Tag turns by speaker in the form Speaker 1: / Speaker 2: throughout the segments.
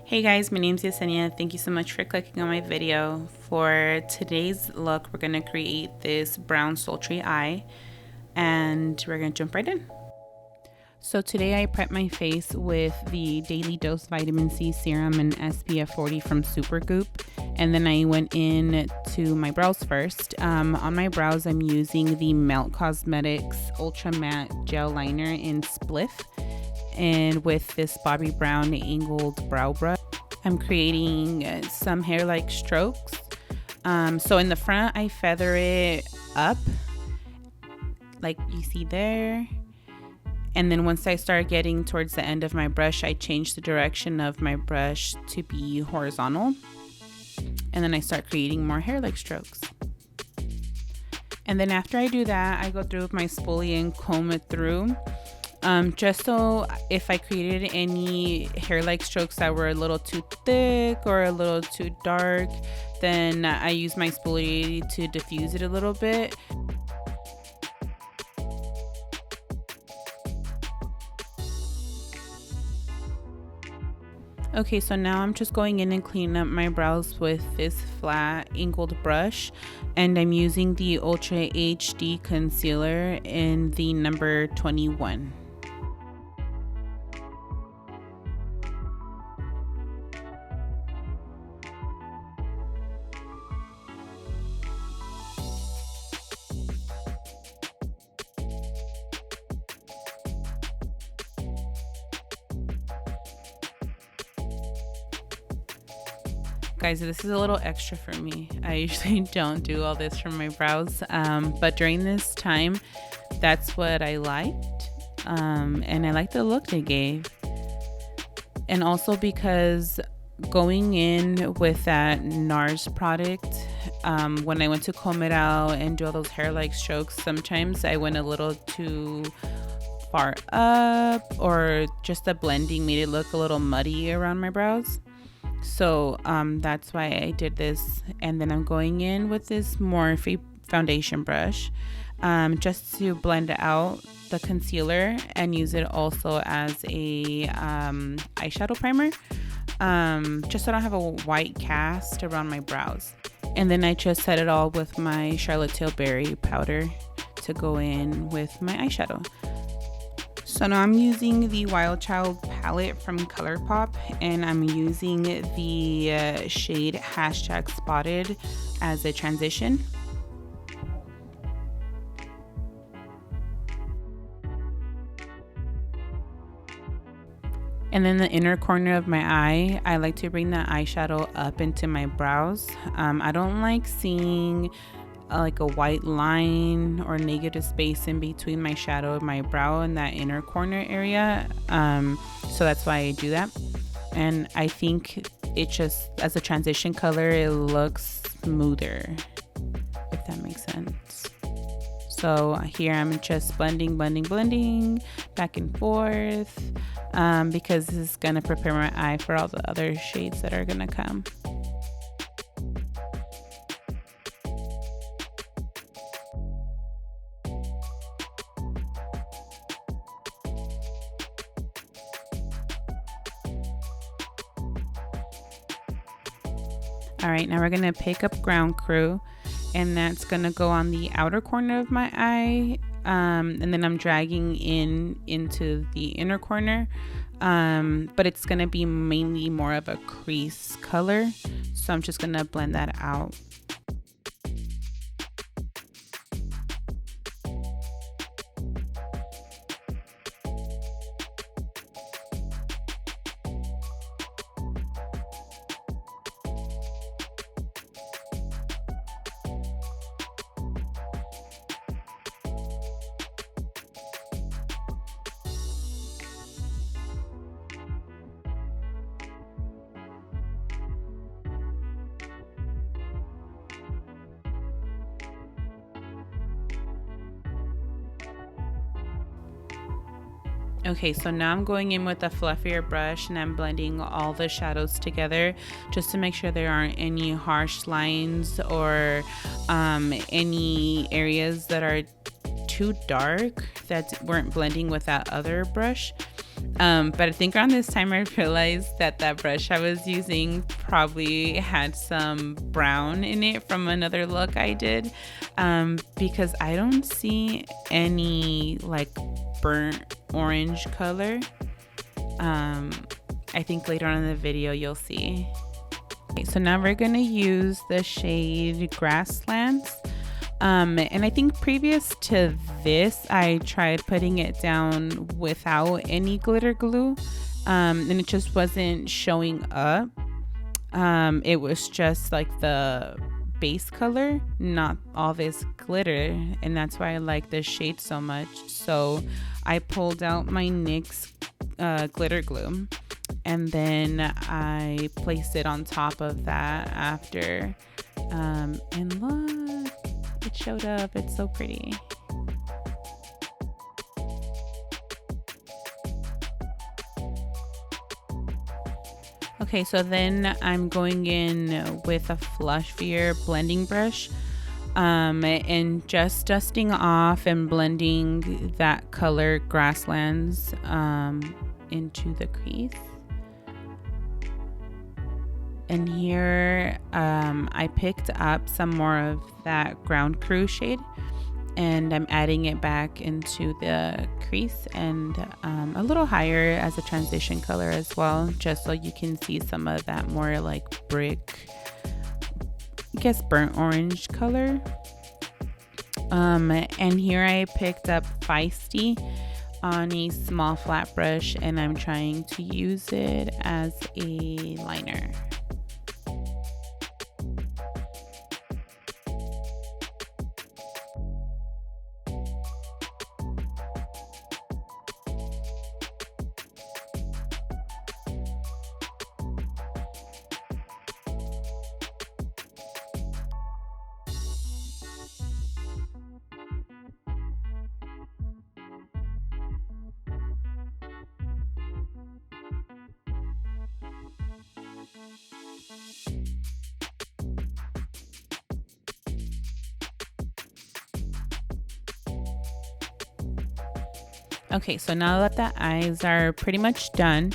Speaker 1: Hey guys, my name's Yesenia. Thank you so much for clicking on my video. For today's look, we're going to create this brown sultry eye and we're going to jump right in. So today I prepped my face with the Daily Dose Vitamin C Serum and SPF 40 from SUPERGOOP. And then I went in to my brows first. On my brows, I'm using the Melt Cosmetics Ultra Matte Gel Liner in Spliff. And with this Bobbi Brown angled brow brush, I'm creating some hair-like strokes. So in the front, I feather it up, like you see there. And then once I start getting towards the end of my brush, I change the direction of my brush to be horizontal. And then I start creating more hair-like strokes. And then after I do that, I go through with my spoolie and comb it through. Just so if I created any hair-like strokes that were a little too thick or a little too dark, then I use my spoolie to diffuse it a little bit. Okay, so now I'm just going in and cleaning up my brows with this flat angled brush, and I'm using the Ultra HD concealer in the number 21. Guys, this is a little extra for me. I usually don't do all this for my brows, but during this time, that's what I liked, and I liked the look they gave. And also because going in with that NARS product, when I went to comb it out and do all those hair-like strokes, sometimes I went a little too far up, or just the blending made it look a little muddy around my brows. So that's why I did this. And then I'm going in with this Morphe foundation brush, just to blend out the concealer and use it also as a eyeshadow primer, just so I don't have a white cast around my brows. And then I just set it all with my Charlotte Tilbury powder to go in with my eyeshadow. So now I'm using the Wild Child palette from Colourpop, and I'm using the shade #spotted as a transition. And then the inner corner of my eye, I like to bring the eyeshadow up into my brows. I don't like seeing like a white line or negative space in between my shadow and my brow in that inner corner area, so that's why I do that. And I think it just, as a transition color, it looks smoother, if that makes sense. So here I'm just blending back and forth, because this is gonna prepare my eye for all the other shades that are gonna come. All right, now we're gonna pick up Ground Crew, and that's gonna go on the outer corner of my eye, and then I'm dragging into the inner corner, but it's gonna be mainly more of a crease color, so I'm just gonna blend that out. Okay, so now I'm going in with a fluffier brush and I'm blending all the shadows together just to make sure there aren't any harsh lines or any areas that are too dark that weren't blending with that other brush. But I think around this time I realized that that brush I was using probably had some brown in it from another look I did, because I don't see any like burnt orange color. I think later on in the video you'll see. Okay, so now we're gonna use the shade Grasslands. And I think previous to this, I tried putting it down without any glitter glue, and it just wasn't showing up. It was just like the base color, not all this glitter, and that's why I like this shade so much. So I pulled out my NYX glitter glue, and then I placed it on top of that after, and look, it showed up. It's so pretty. Okay, so then I'm going in with a fluffier blending brush, and just dusting off and blending that color Grasslands into the crease. And here I picked up some more of that Ground Crew shade, and I'm adding it back into the crease and a little higher as a transition color as well, just so you can see some of that more like brick, I guess burnt orange color. And here I picked up Feisty on a small flat brush, and I'm trying to use it as a liner. Okay, so now that the eyes are pretty much done,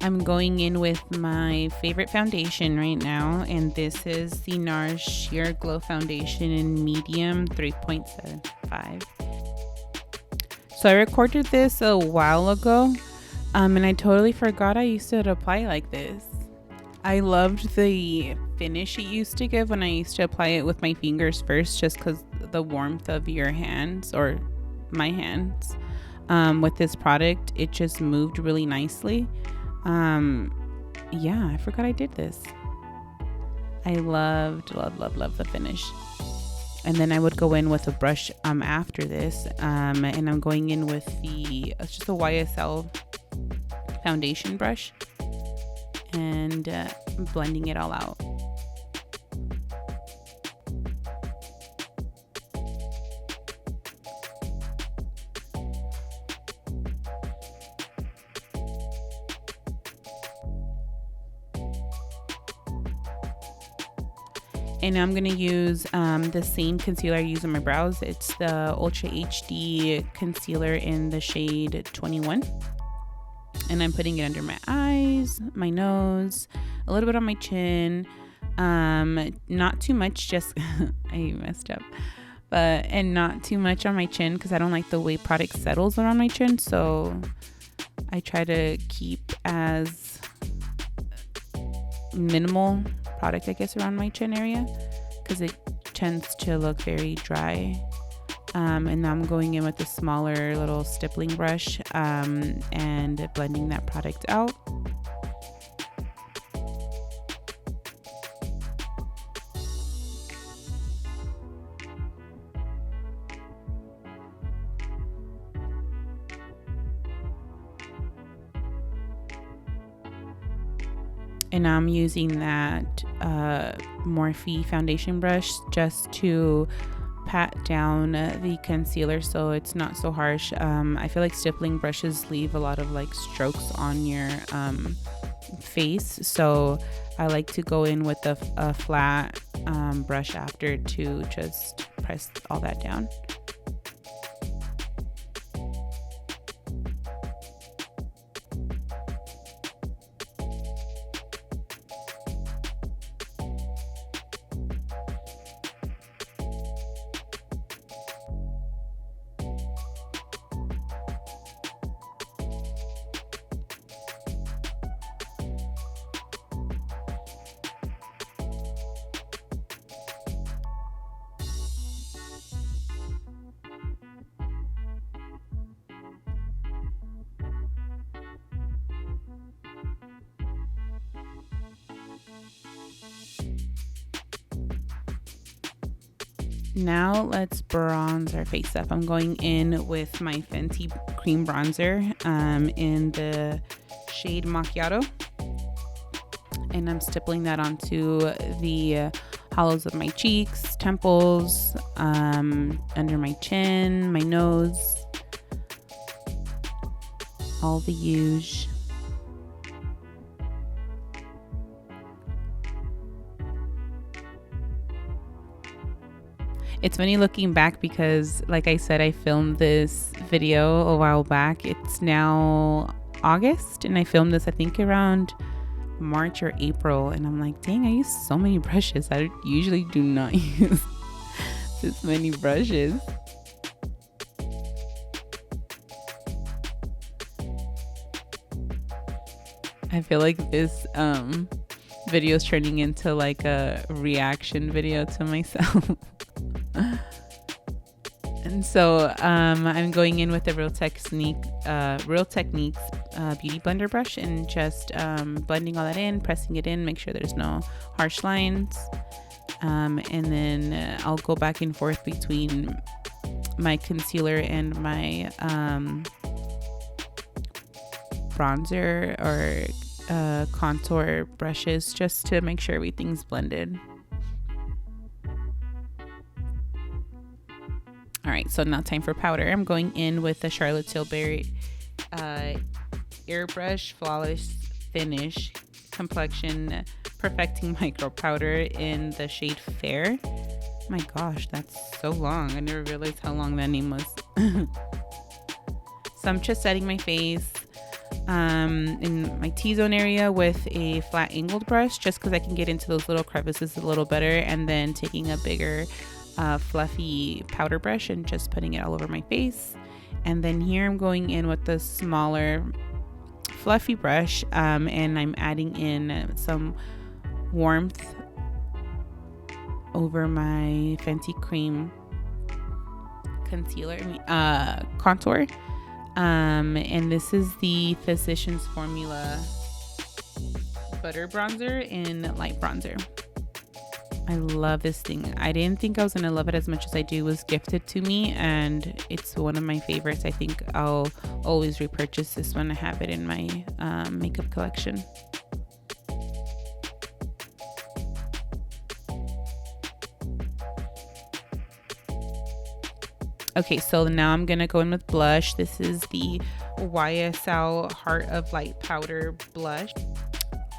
Speaker 1: I'm going in with my favorite foundation right now, and this is the NARS Sheer Glow Foundation in medium 3.75. So I recorded this a while ago, and I totally forgot I used to apply like this. I loved the finish it used to give when I used to apply it with my fingers first, just because the warmth of your hands, or my hands. With this product, it just moved really nicely. Yeah, I forgot I did this. I love the finish. And then I would go in with a brush after this, and I'm going in with it's just a YSL foundation brush, and blending it all out. And I'm going to use the same concealer I use on my brows. It's the Ultra HD concealer in the shade 21. And I'm putting it under my eyes, my nose, a little bit on my chin. Not too much, just, I messed up. And not too much on my chin, because I don't like the way product settles around my chin. So I try to keep as minimal product, I guess, around my chin area, because it tends to look very dry. And now I'm going in with a smaller little stippling brush, and blending that product out. And I'm using that Morphe foundation brush just to pat down the concealer so it's not so harsh. I feel like stippling brushes leave a lot of like strokes on your face, so I like to go in with a flat brush after to just press all that down. Now let's bronze our face up. I'm going in with my Fenty cream bronzer in the shade Macchiato. And I'm stippling that onto the hollows of my cheeks, temples, under my chin, my nose, all the huge. It's funny looking back because, like I said, I filmed this video a while back. It's now August, and I filmed this, I think, around March or April. And I'm like, dang, I use so many brushes. I usually do not use this many brushes. I feel like this video is turning into like a reaction video to myself. And so I'm going in with the Real Techniques Beauty Blender brush and just blending all that in, pressing it in, make sure there's no harsh lines. And then I'll go back and forth between my concealer and my bronzer or contour brushes just to make sure everything's blended. All right, so now time for powder. I'm going in with the Charlotte Tilbury Airbrush Flawless Finish Complexion Perfecting Micro Powder in the shade Fair. Oh my gosh, that's so long. I never realized how long that name was. So I'm just setting my face in my T-zone area with a flat angled brush just because I can get into those little crevices a little better, and then taking a bigger fluffy powder brush and just putting it all over my face. And then here I'm going in with the smaller fluffy brush and I'm adding in some warmth over my Fenty cream concealer contour, and this is the Physicians Formula butter bronzer in light bronzer. I love this thing. I didn't think I was gonna love it as much as I do. It was gifted to me and it's one of my favorites. I think I'll always repurchase this one. I have it in my makeup collection. Okay, so now I'm gonna go in with blush. This is the YSL Heart of Light Powder Blush.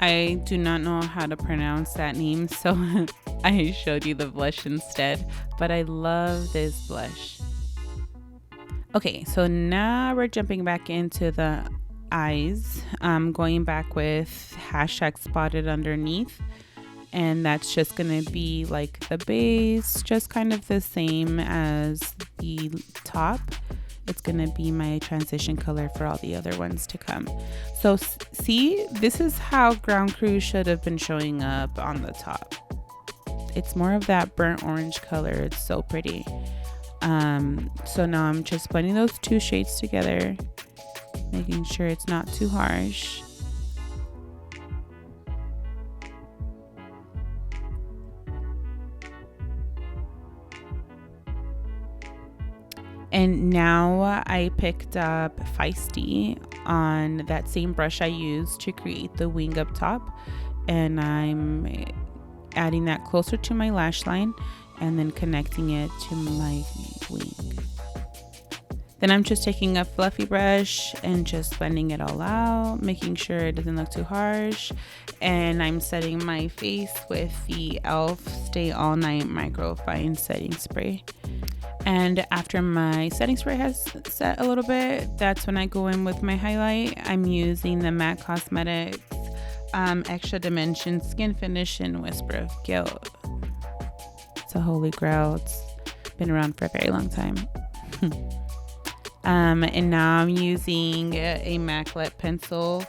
Speaker 1: I do not know how to pronounce that name, so I showed you the blush instead, but I love this blush. Okay, so now we're jumping back into the eyes. I'm going back with hashtag spotted underneath, and that's just gonna be like the base, just kind of the same as the top. It's gonna be my transition color for all the other ones to come. So see, this is how Ground Crew should have been showing up on the top. It's more of that burnt orange color. It's so pretty. So now I'm just blending those two shades together, making sure it's not too harsh. And now I picked up Feisty on that same brush I used to create the wing up top, and I'm adding that closer to my lash line and then connecting it to my wing. Then I'm just taking a fluffy brush and just blending it all out, making sure it doesn't look too harsh. And I'm setting my face with the e.l.f. Stay All Night Micro Fine Setting Spray. And after my setting spray has set a little bit, that's when I go in with my highlight. I'm using the MAC Cosmetics Extra Dimension Skin Finish in Whisper of Gilt. It's a holy grail. It's been around for a very long time. And now I'm using a MAC lip pencil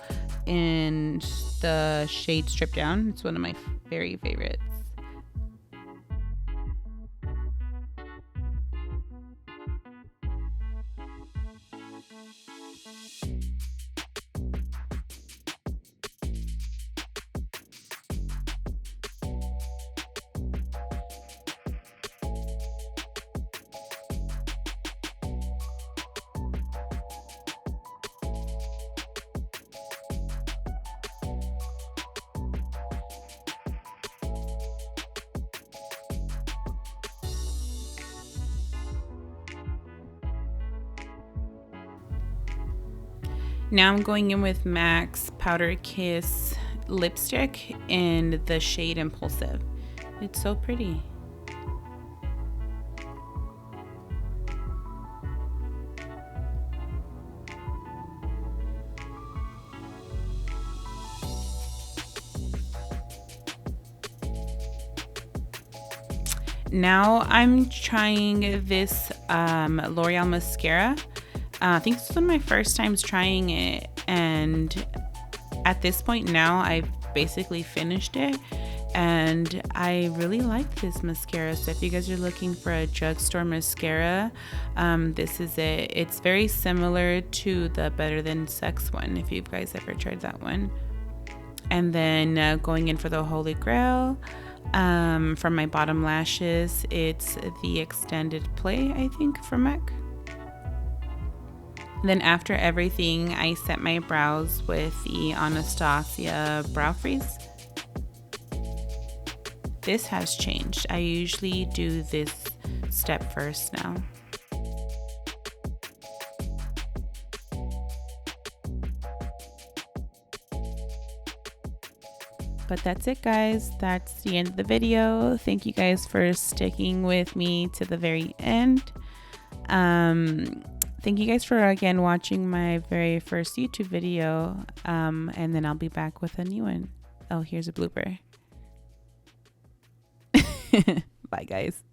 Speaker 1: in the shade Stripdown. It's one of my very favorites. Now I'm going in with MAC's Powder Kiss lipstick in the shade Impulsive. It's so pretty. Now I'm trying this L'Oreal mascara. I think this is one of my first times trying it, and at this point now I've basically finished it, and I really like this mascara. So if you guys are looking for a drugstore mascara, this is it. It's very similar to the Better Than Sex one, if you guys ever tried that one. And then going in for the Holy Grail. For my bottom lashes, it's the Extended Play, I think, from MAC. Then after everything, I set my brows with the Anastasia Brow Freeze. This has changed. I usually do this step first now. But that's it, guys. That's the end of the video. Thank you guys for sticking with me to the very end. Thank you guys for again watching my very first YouTube video. And then I'll be back with a new one. Oh, here's a blooper. Bye, guys.